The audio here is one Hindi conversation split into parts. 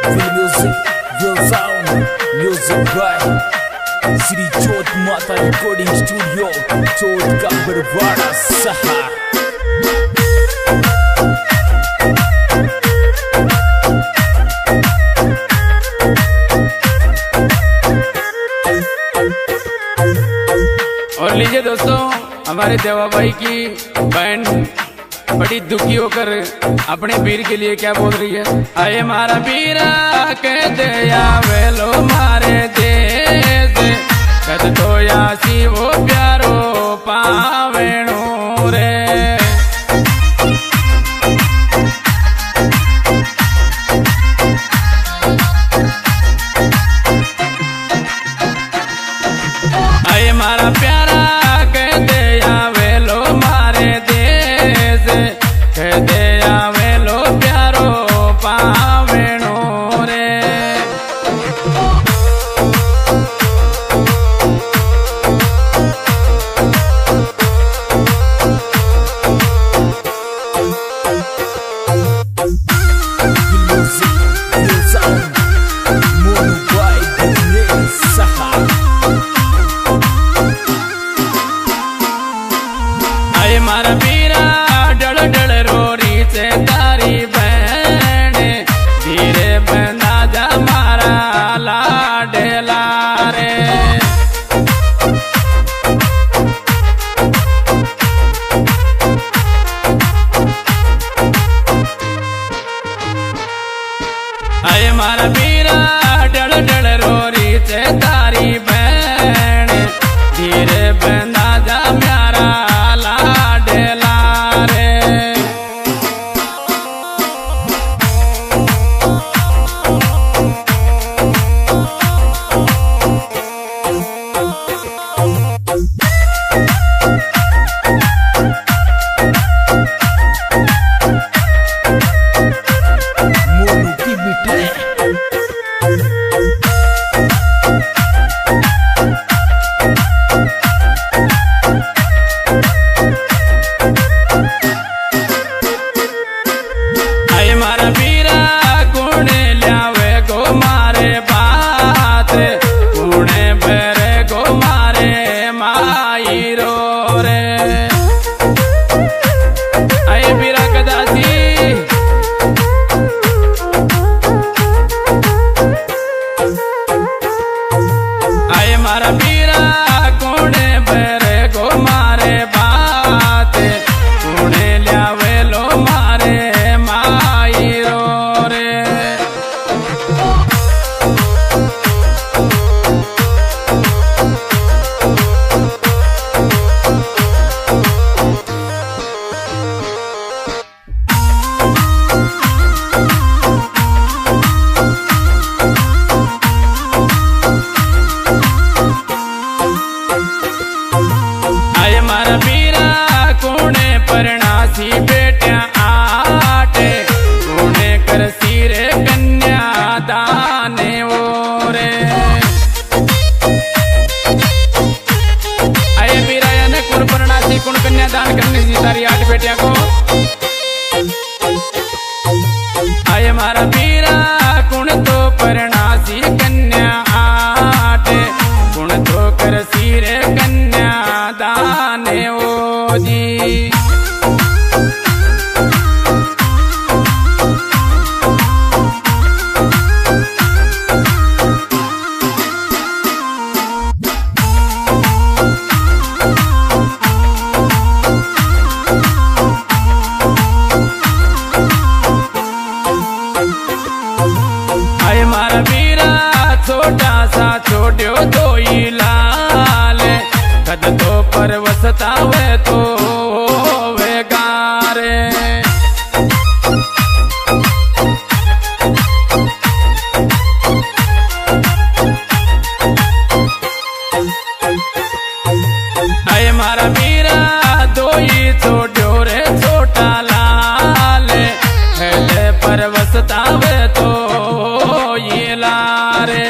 Real music, real sound, music by Sri Chot Mata Recording Studio, Chot ka Barwada Saha. और लीजिए दोस्तों, हमारे देवा भाई की बैंड बड़ी दुखी होकर अपने वीर के लिए क्या बोल रही है। आए मारा वीरा कह दे या वेलो मारे देश कद तो यासी वो प्यारो पावेणो रे। आए मारा प्यारा कह दे या वेलो मारे देश कह दे या वेलो प्यारो पावेणो रे। Real music, real sound, mono by Daniel Saha. आए मारा वीरा डल डल रोरी से तारी बहन धीरे बंदा जा मारा लाडेला रे। आए मारा वीरा डल डल रोरी से तारी बहन धीरे बंदा जा म्यारा लाडेला रे। Mono ki beat. आए मारा वीरा कुणे ल्यावे गो मारे बात कुणे बेरे गो मारे माई रो रे। आए वीरा कदासी आए मारा वीरा कुणे बेरे गो मारे बात कुणे ल्यावे लो मारे माई रो रे। आए मारा वीरा कुणे परणासी बेटिया आटे कुणे कर सिरे कन्या दाने वो रे। आए वीरा याने कुण परणासी कुण कन्या दान करने सी तारी 8 बेटिया को। आए मारा वीरा कुण तो परणासी कन्या आटे कुण तो कर सिरे कन्या दाने ओ जी। आए मारा वीरा छोटा सा छोट्यो धोई लाल कद तो परवसता वे तो वे गारे। आए मारा वीरा धोई छोट्यो रे छोटा लाल हेले परवसता वे तो ये लारे।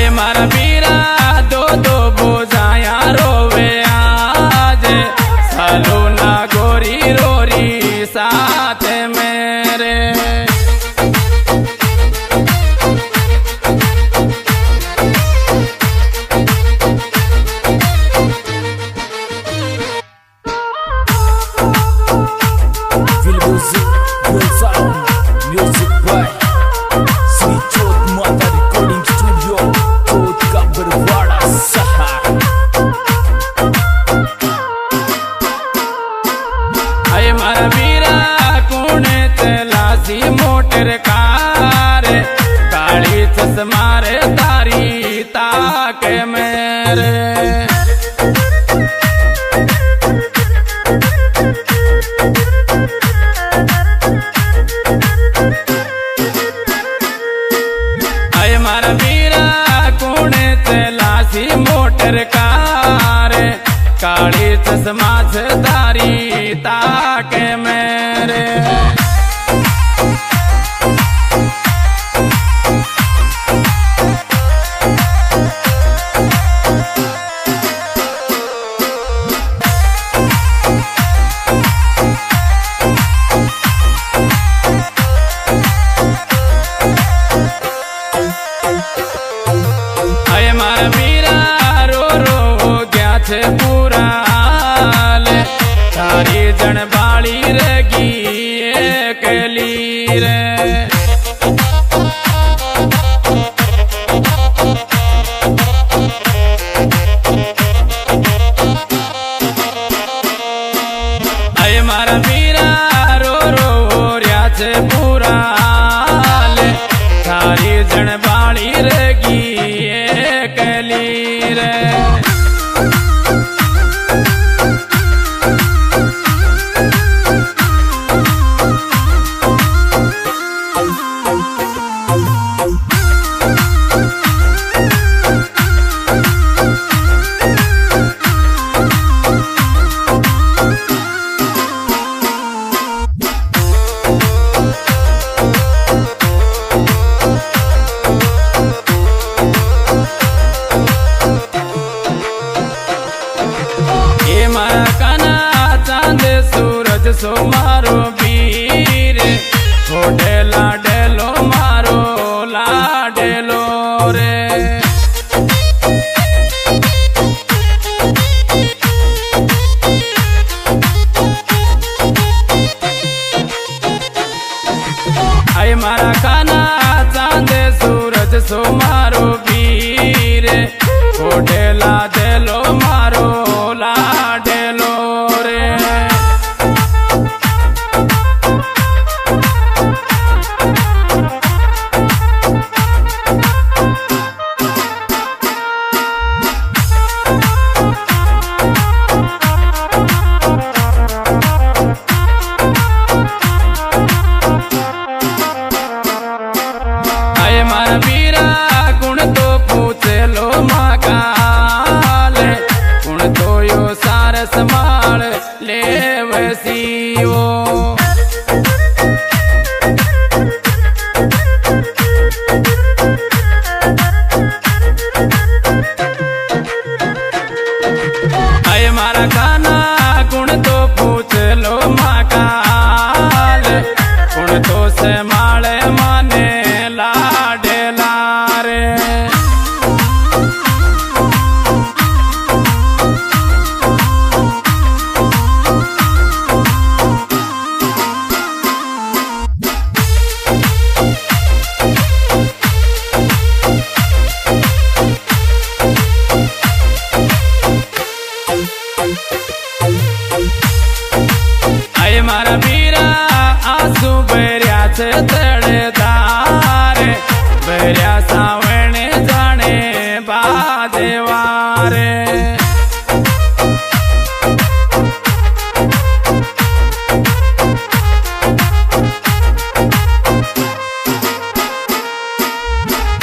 आए मारा बीरा दो दो बोझाया रोवे आज सालो ना गोरी रोरी साथ मेरे Feel music, feel sound, music by Sri Chot Mata Recording Studio, Chot ka Barwada Sahar. आए मारा बीरा कोने चलासी मोटर कार काली चश्मा रे तारी ताक मेरे आए मारा बीरा कोने चलासी मोटर कार काली चश्मा से तारी ताक मेरे आए मारा बीरा रो रो हो गया छे पूरा हाल तारी जन बाली रगी एकली रे आए मारा बीरा रो रो हो रहा छे पूरा हाल तारी जन बाली रगी एकली रे ये मारा काना चांद सूरज सो मारो वीर छोटे लाडेलो मारो लाडेलो रे आए मारा काना चांद सूरज सो मारो वीर छोटे लाडेलो मारो लाडेलो रे आए मारा बीरा गुण तो पूछे लो माकाल गुण तो यो सार संभाल ले वसीओ आए मारा खाना गुण तो पूछ लो माकाल गुण तो से माले माने लाडे लारे आए मारा बीरा आंसू बेरिया से तड़ेदार बेरिया सावणे जाने बादेवारे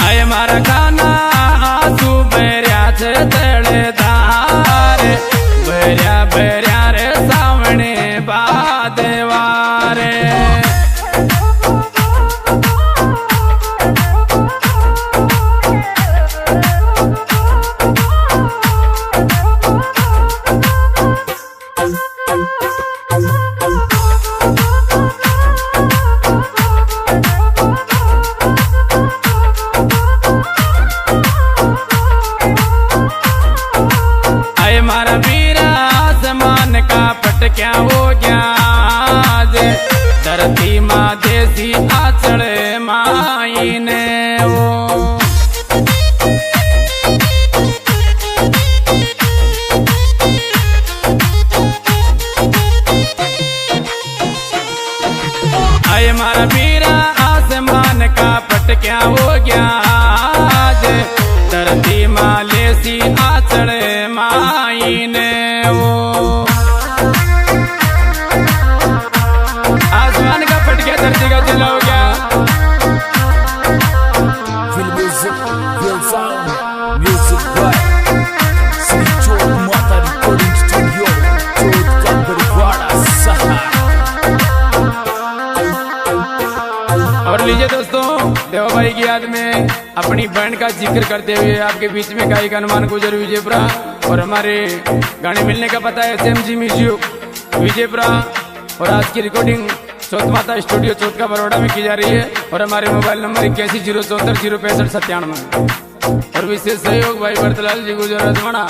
आए मारा खाना आंसू बेरिया से तड़ेदार बेरिया बेरिया रे सावणे बादेवारे sound, music by Sri Chot Mata Recording Studio, चोट का बरवाड़ा सहार। और लीजिए दोस्तों, देवा भाई की याद में अपनी बैंड का जिक्र करते हुए आपके बीच में गायक हनुमान गुजर विजयपुरा, और हमारे गाने मिलने का पता है SMG म्यूजिक विजयपुरा, और आज की रिकॉर्डिंग चौथ माता स्टूडियो चौथ का बड़ौदा में की जा रही है, और हमारे मोबाइल नंबर 8107406597 और विशेष सहयोग भाई भरतलाल जी गुजर रजवाड़ा।